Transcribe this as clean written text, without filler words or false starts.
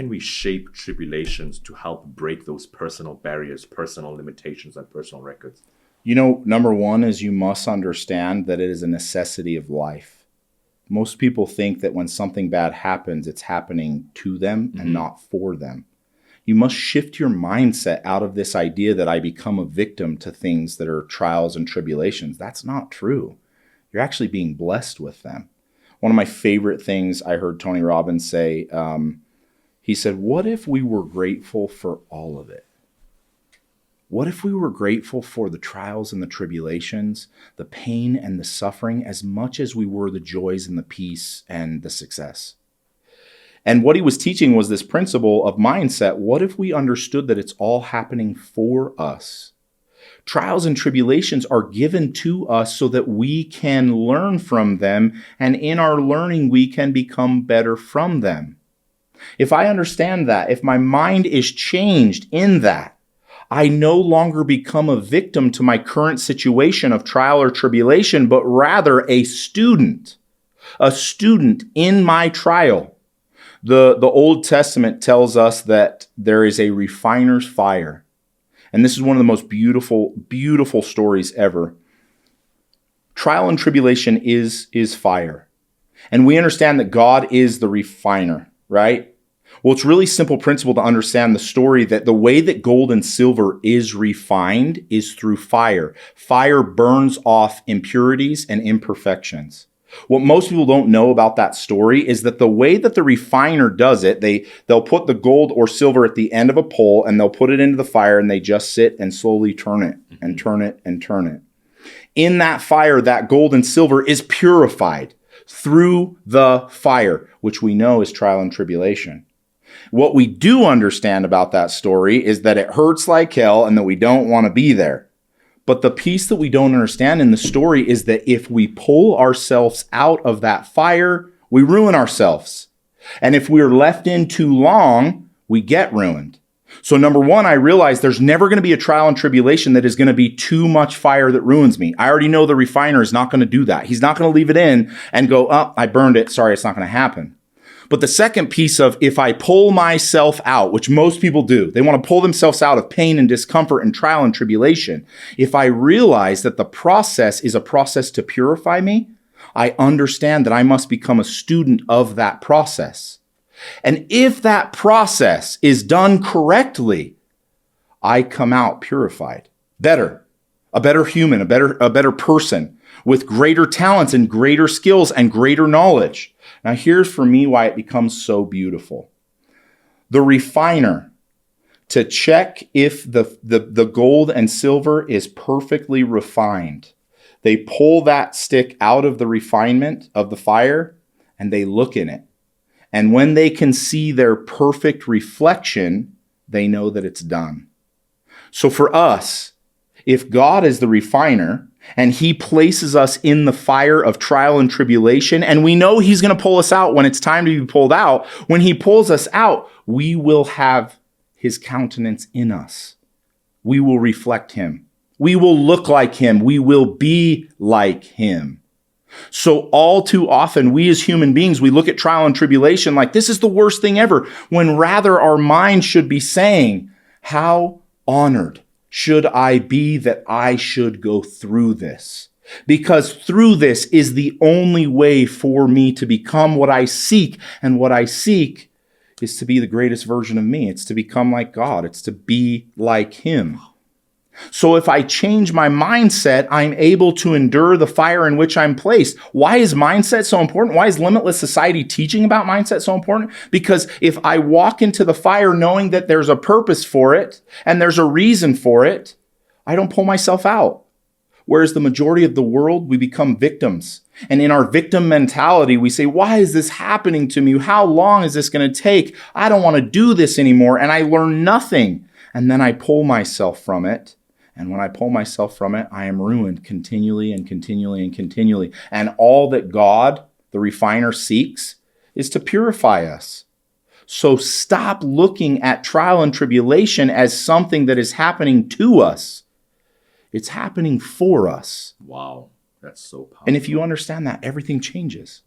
Can we shape tribulations to help break those personal barriers, personal limitations, and personal records? Number one is you must understand that it is a necessity of life. Most people think that when something bad happens, it's happening to them and not for them. You must shift your mindset out of this idea that I become a victim to things that are trials and tribulations. That's not true. You're actually being blessed with them. One of my favorite things I heard Tony Robbins say, he said, what if we were grateful for all of it? What if we were grateful for the trials and the tribulations, the pain and the suffering, as much as we were the joys and the peace and the success? And what he was teaching was this principle of mindset. What if we understood that it's all happening for us? Trials and tribulations are given to us so that we can learn from them, and in our learning, we can become better from them. If I understand that, if my mind is changed in that, I no longer become a victim to my current situation of trial or tribulation, but rather a student in my trial. The Old Testament tells us that there is a refiner's fire. And this is one of the most beautiful, beautiful stories ever. Trial and tribulation is fire. And we understand that God is the refiner, right? Well, it's really simple principle to understand the story that the way that gold and silver is refined is through fire. Fire burns off impurities and imperfections. What most people don't know about that story is that the way that the refiner does it, they'll put the gold or silver at the end of a pole and they'll put it into the fire and they just sit and slowly turn it and turn it and turn it. In that fire, that gold and silver is purified through the fire, which we know is trial and tribulation. What we do understand about that story is that it hurts like hell and that we don't want to be there. But the piece that we don't understand in the story is that if we pull ourselves out of that fire, we ruin ourselves. And if we're left in too long, we get ruined. So number one, I realize there's never going to be a trial and tribulation that is going to be too much fire that ruins me. I already know the refiner is not going to do that. He's not going to leave it in and go, oh, I burned it. Sorry, it's not going to happen. But the second piece of if I pull myself out, which most people do, they want to pull themselves out of pain and discomfort and trial and tribulation. If I realize that the process is a process to purify me, I understand that I must become a student of that process. And if that process is done correctly, I come out purified, better, a better human, a better person with greater talents and greater skills and greater knowledge. Now, here's for me why it becomes so beautiful. The refiner, to check if the gold and silver is perfectly refined, they pull that stick out of the refinement of the fire and they look in it. And when they can see their perfect reflection, they know that it's done. So for us, if God is the refiner, and he places us in the fire of trial and tribulation, and we know he's going to pull us out when it's time to be pulled out. When he pulls us out, we will have his countenance in us. We will reflect him. We will look like him. We will be like him. So all too often, we as human beings, we look at trial and tribulation like this is the worst thing ever, when rather our mind should be saying, how honored should I be that I should go through this? Because through this is the only way for me to become what I seek. And what I seek is to be the greatest version of me. It's to become like God. It's to be like him. So if I change my mindset, I'm able to endure the fire in which I'm placed. Why is mindset so important? Why is Limitless Society teaching about mindset so important? Because if I walk into the fire knowing that there's a purpose for it and there's a reason for it, I don't pull myself out. Whereas the majority of the world, we become victims. And in our victim mentality, we say, why is this happening to me? How long is this going to take? I don't want to do this anymore. And I learn nothing. And then I pull myself from it. And when I pull myself from it, I am ruined continually and continually and continually. And all that God, the refiner, seeks is to purify us. So stop looking at trial and tribulation as something that is happening to us. It's happening for us. Wow, that's so powerful. And if you understand that, everything changes.